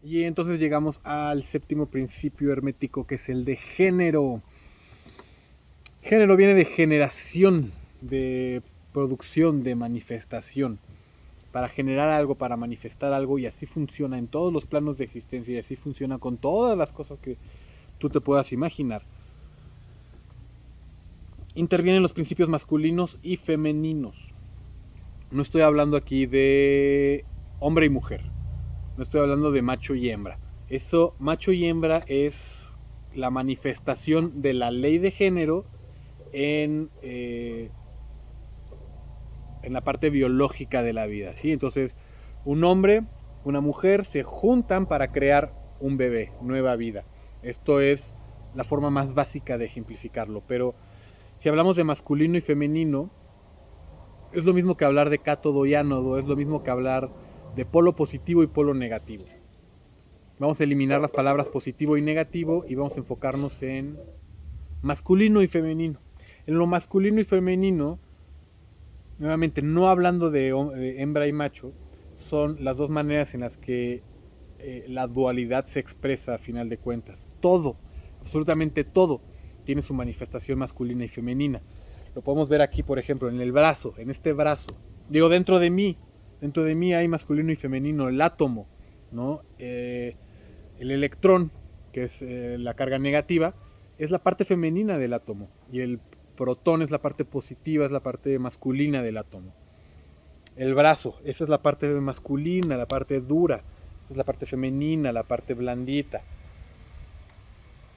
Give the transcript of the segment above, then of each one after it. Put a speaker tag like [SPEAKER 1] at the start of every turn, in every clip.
[SPEAKER 1] Y entonces llegamos al séptimo principio hermético, que es el de género. Género viene de generación, de producción, de manifestación. Para generar algo, para manifestar algo, y así funciona en todos los planos de existencia, y así funciona con todas las cosas que tú te puedas imaginar. Intervienen los principios masculinos y femeninos. No estoy hablando aquí de hombre y mujer. No estoy hablando de macho y hembra. Eso, macho y hembra, es la manifestación de la ley de género en la parte biológica de la vida, ¿sí? Entonces, un hombre, una mujer se juntan para crear un bebé, nueva vida. Esto es la forma más básica de ejemplificarlo, pero si hablamos de masculino y femenino, es lo mismo que hablar de cátodo y ánodo, es lo mismo que hablar de polo positivo y polo negativo. Vamos a eliminar las palabras positivo y negativo y vamos a enfocarnos en masculino y femenino. En lo masculino y femenino, nuevamente, no hablando de hembra y macho, son las dos maneras en las que la dualidad se expresa a final de cuentas. Todo, absolutamente todo, tiene su manifestación masculina y femenina. Lo podemos ver aquí, por ejemplo, en el brazo, en este brazo. Digo, dentro de mí hay masculino y femenino, el átomo, ¿no? El electrón, que es la carga negativa, es la parte femenina del átomo, y el protón es la parte positiva, es la parte masculina del átomo. El brazo, esa es la parte masculina, la parte dura, esa es la parte femenina, la parte blandita.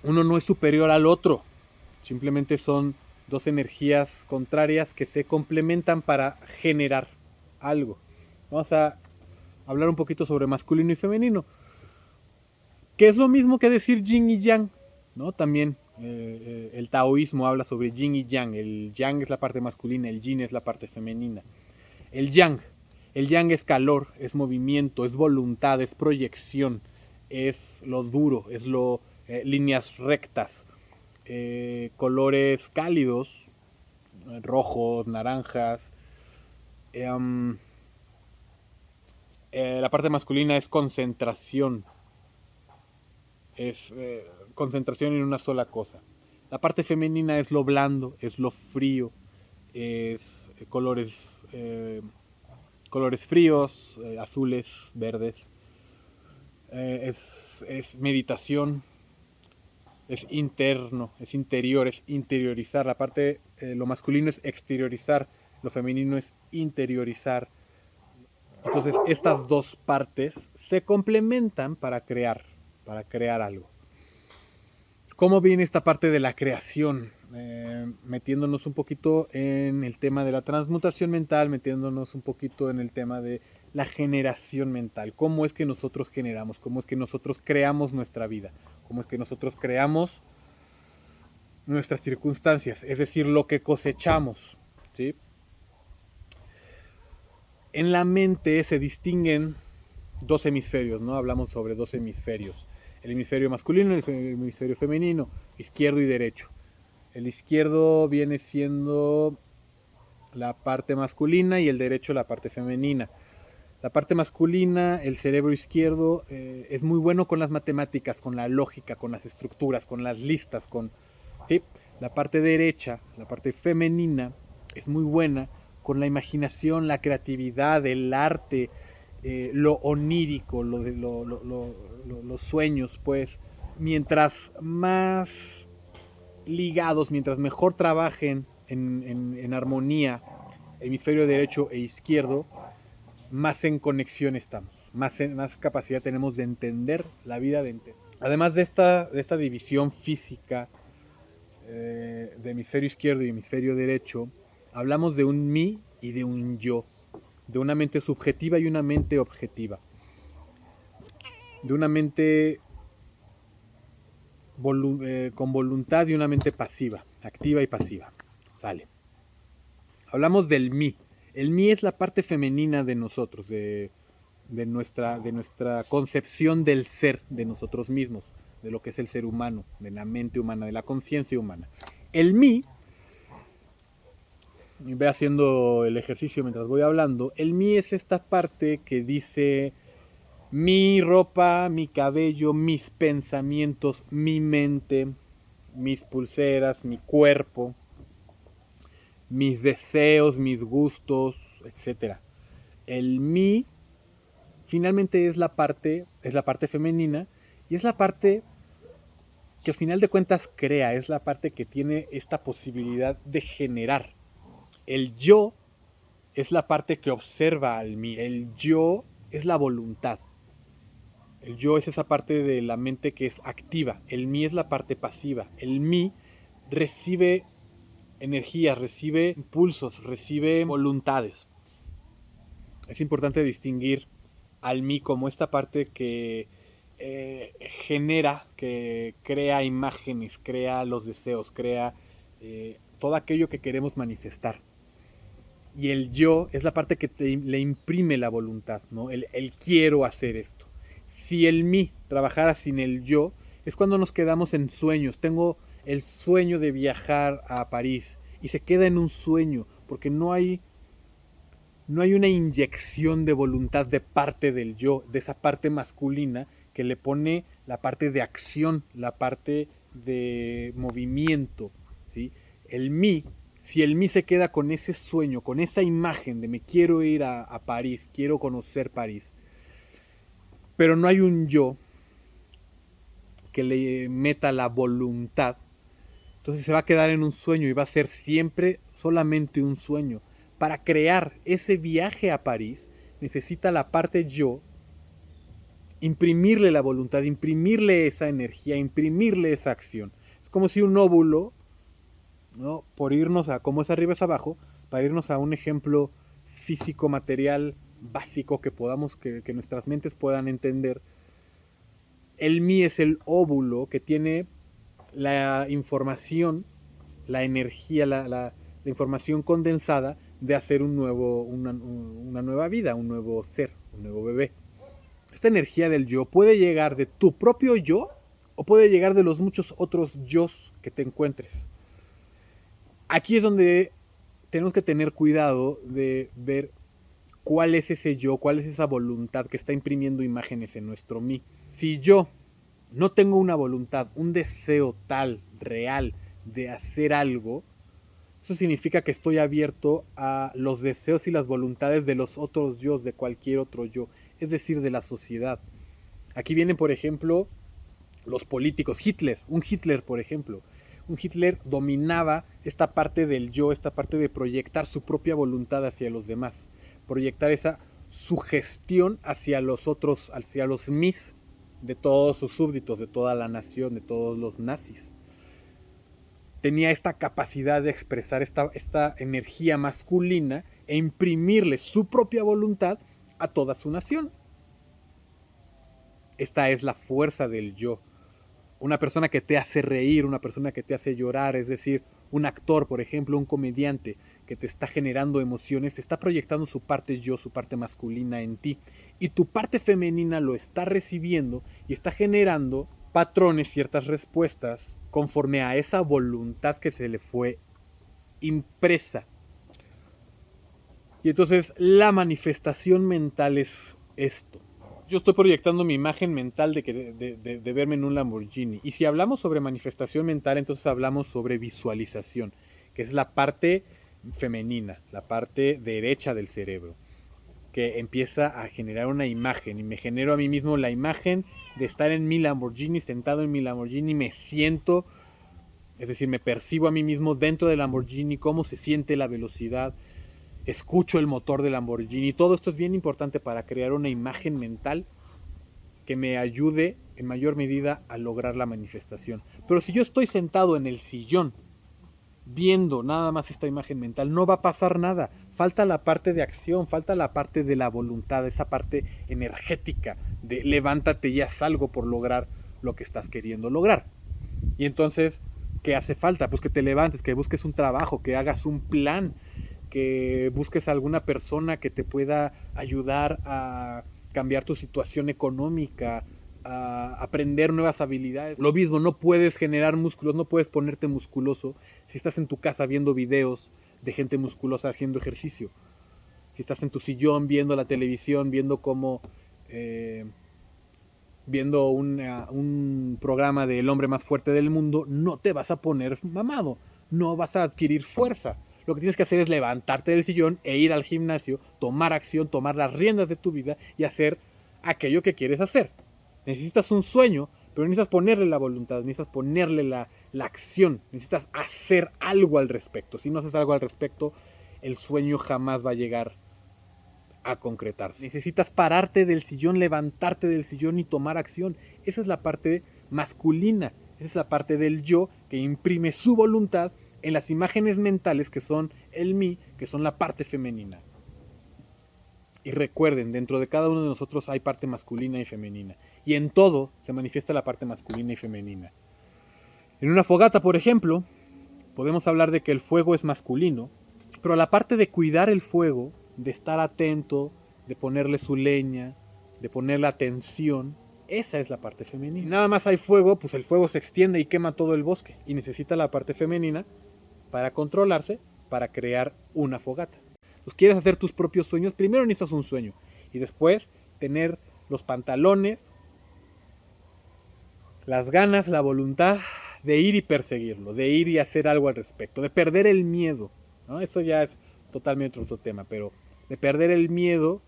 [SPEAKER 1] Uno no es superior al otro, simplemente son dos energías contrarias que se complementan para generar algo. Vamos a hablar un poquito sobre masculino y femenino, que es lo mismo que decir yin y yang, ¿no? También el taoísmo habla sobre yin y yang. El yang es la parte masculina, el yin es la parte femenina. El yang, el yang es calor, es movimiento, es voluntad, es proyección, es lo duro, es lo líneas rectas, colores cálidos, rojos, naranjas. Um, la parte masculina es concentración, es concentración en una sola cosa. La parte femenina es lo blando, es lo frío, es colores fríos, azules, verdes. Es meditación, es interno, es interior, es interiorizar. La parte, lo masculino es exteriorizar, lo femenino es interiorizar. Entonces, estas dos partes se complementan para crear algo. ¿Cómo viene esta parte de la creación? Metiéndonos un poquito en el tema de la transmutación mental, metiéndonos un poquito en el tema de la generación mental. ¿Cómo es que nosotros generamos? ¿Cómo es que nosotros creamos nuestra vida? ¿Cómo es que nosotros creamos nuestras circunstancias? Es decir, lo que cosechamos, ¿sí? En la mente se distinguen dos hemisferios, ¿no? Hablamos sobre dos hemisferios. El hemisferio masculino y el hemisferio femenino, izquierdo y derecho. El izquierdo viene siendo la parte masculina y el derecho la parte femenina. La parte masculina, el cerebro izquierdo, es muy bueno con las matemáticas, con la lógica, con las estructuras, con las listas, con... ¿sí? La parte derecha, la parte femenina, es muy buena con la imaginación, la creatividad, el arte, lo onírico, los sueños, pues. Mientras más ligados, mientras mejor trabajen en armonía, hemisferio derecho e izquierdo, más en conexión estamos, más capacidad tenemos de entender la vida. Además de esta división física de hemisferio izquierdo y hemisferio derecho, hablamos de un mí y de un yo, de una mente subjetiva y una mente objetiva, de una mente con voluntad y una mente pasiva, activa y pasiva. Sale. Hablamos del mí. El mí es la parte femenina de nosotros, de nuestra concepción del ser, de nosotros mismos, de lo que es el ser humano, de la mente humana, de la conciencia humana. El mí, y ve haciendo el ejercicio mientras voy hablando, el mí es esta parte que dice, Mi ropa, mi cabello, mis pensamientos, mi mente, mis pulseras, mi cuerpo, mis deseos, mis gustos, etcétera. El mí finalmente es la parte femenina y es la parte que al final de cuentas crea, es la parte que tiene esta posibilidad de generar. El yo es la parte que observa al mí, el yo es la voluntad. El yo es esa parte de la mente que es activa, el mí es la parte pasiva. El mí recibe energía, recibe impulsos, recibe voluntades. Es importante distinguir al mí como esta parte que genera, que crea imágenes, crea los deseos, crea todo aquello que queremos manifestar. Y el yo es la parte que le imprime la voluntad, ¿no? El quiero hacer esto. Si el mí trabajara sin el yo, es cuando nos quedamos en sueños. Tengo el sueño de viajar a París y se queda en un sueño, porque no hay una inyección de voluntad de parte del yo, de esa parte masculina que le pone la parte de acción, la parte de movimiento, ¿sí? El mí, si el mí se queda con ese sueño, con esa imagen de me quiero ir a París, quiero conocer París, pero no hay un yo que le meta la voluntad, entonces se va a quedar en un sueño y va a ser siempre solamente un sueño. Para crear ese viaje a París, necesita la parte yo imprimirle la voluntad, imprimirle esa energía, imprimirle esa acción. Es como si un óvulo, ¿no? Por irnos a como es arriba es abajo, para irnos a un ejemplo físico, material, básico que podamos, que nuestras mentes puedan entender. El mí es el óvulo que tiene la información, la energía, la información condensada de hacer una nueva vida, un nuevo ser, un nuevo bebé. Esta energía del yo puede llegar de tu propio yo o puede llegar de los muchos otros yos que te encuentres. Aquí es donde tenemos que tener cuidado de ver cuál es ese yo, cuál es esa voluntad que está imprimiendo imágenes en nuestro mí. Si yo no tengo una voluntad, un deseo tal, real, de hacer algo, eso significa que estoy abierto a los deseos y las voluntades de los otros yo, de cualquier otro yo, es decir, de la sociedad. Aquí vienen, por ejemplo, los políticos. Un Hitler, por ejemplo. Un Hitler dominaba esta parte del yo, esta parte de proyectar su propia voluntad hacia los demás. Proyectar esa sugestión hacia los otros, hacia los mis de todos sus súbditos, de toda la nación, de todos los nazis. Tenía esta capacidad de expresar esta energía masculina e imprimirle su propia voluntad a toda su nación. Esta es la fuerza del yo. Una persona que te hace reír, una persona que te hace llorar, es decir, un actor, por ejemplo, un comediante que te está generando emociones, te está proyectando su parte yo, su parte masculina en ti. Y tu parte femenina lo está recibiendo y está generando patrones, ciertas respuestas, conforme a esa voluntad que se le fue impresa. Y entonces la manifestación mental es esto. Yo estoy proyectando mi imagen mental de verme en un Lamborghini. Y si hablamos sobre manifestación mental, entonces hablamos sobre visualización, que es la parte femenina, la parte derecha del cerebro, que empieza a generar una imagen. Y me genero a mí mismo la imagen de estar en mi Lamborghini, sentado en mi Lamborghini, me siento, es decir, me percibo a mí mismo dentro del Lamborghini, cómo se siente la velocidad, escucho el motor del Lamborghini. Todo esto es bien importante para crear una imagen mental que me ayude en mayor medida a lograr la manifestación. Pero si yo estoy sentado en el sillón viendo nada más esta imagen mental, no va a pasar nada. Falta la parte de acción, falta la parte de la voluntad, esa parte energética de levántate y haz algo por lograr lo que estás queriendo lograr. Y entonces, ¿qué hace falta? Pues que te levantes, que busques un trabajo, que hagas un plan, que busques a alguna persona que te pueda ayudar a cambiar tu situación económica, a aprender nuevas habilidades. Lo mismo, no puedes generar músculos, no puedes ponerte musculoso si estás en tu casa viendo videos de gente musculosa haciendo ejercicio. Si estás en tu sillón viendo la televisión, viendo cómo viendo un programa del hombre más fuerte del mundo, no te vas a poner mamado, no vas a adquirir fuerza. Lo que tienes que hacer es levantarte del sillón e ir al gimnasio, tomar acción, tomar las riendas de tu vida y hacer aquello que quieres hacer. Necesitas un sueño, pero necesitas ponerle la voluntad, necesitas ponerle la acción, necesitas hacer algo al respecto. Si no haces algo al respecto, el sueño jamás va a llegar a concretarse. Necesitas pararte del sillón, levantarte del sillón y tomar acción. Esa es la parte masculina, esa es la parte del yo que imprime su voluntad en las imágenes mentales que son el mí, que son la parte femenina. Y recuerden, dentro de cada uno de nosotros hay parte masculina y femenina. Y en todo se manifiesta la parte masculina y femenina. En una fogata, por ejemplo, podemos hablar de que el fuego es masculino, pero la parte de cuidar el fuego, de estar atento, de ponerle su leña, de ponerle atención, esa es la parte femenina. Si nada más hay fuego, pues el fuego se extiende y quema todo el bosque. Y necesita la parte femenina para controlarse, para crear una fogata. Pues quieres hacer tus propios sueños, primero necesitas un sueño. Y después tener los pantalones, las ganas, la voluntad de ir y perseguirlo, de ir y hacer algo al respecto, de perder el miedo, ¿no? Eso ya es totalmente otro tema, pero de perder el miedo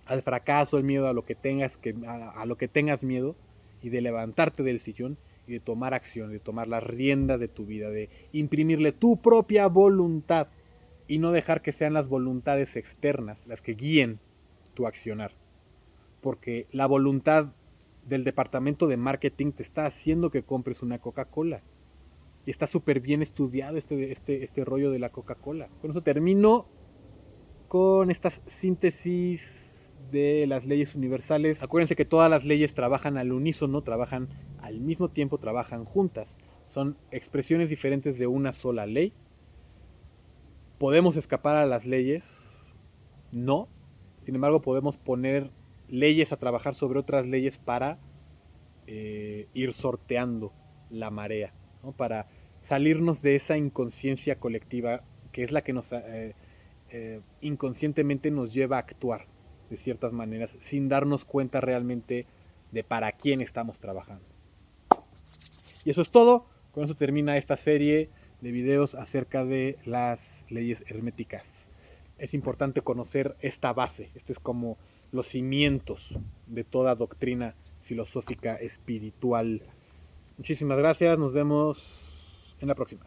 [SPEAKER 1] al fracaso, el miedo a lo que tengas a lo que tengas miedo, y de levantarte del sillón y de tomar acción, de tomar la rienda de tu vida, de imprimirle tu propia voluntad y no dejar que sean las voluntades externas las que guíen tu accionar, porque la voluntad del departamento de marketing te está haciendo que compres una Coca-Cola. Y está súper bien estudiado este rollo de la Coca-Cola. Con eso termino con estas síntesis de las leyes universales. Acuérdense que todas las leyes trabajan al unísono, trabajan al mismo tiempo, trabajan juntas. Son expresiones diferentes de una sola ley. ¿Podemos escapar a las leyes? No. Sin embargo, podemos poner leyes a trabajar sobre otras leyes para ir sorteando la marea, ¿no? Para salirnos de esa inconsciencia colectiva que es la que nos inconscientemente nos lleva a actuar de ciertas maneras sin darnos cuenta realmente de para quién estamos trabajando. Y eso es todo. Con eso termina esta serie de videos acerca de las leyes herméticas. Es importante conocer esta base. Este es como los cimientos de toda doctrina filosófica espiritual. Muchísimas gracias. Nos vemos en la próxima.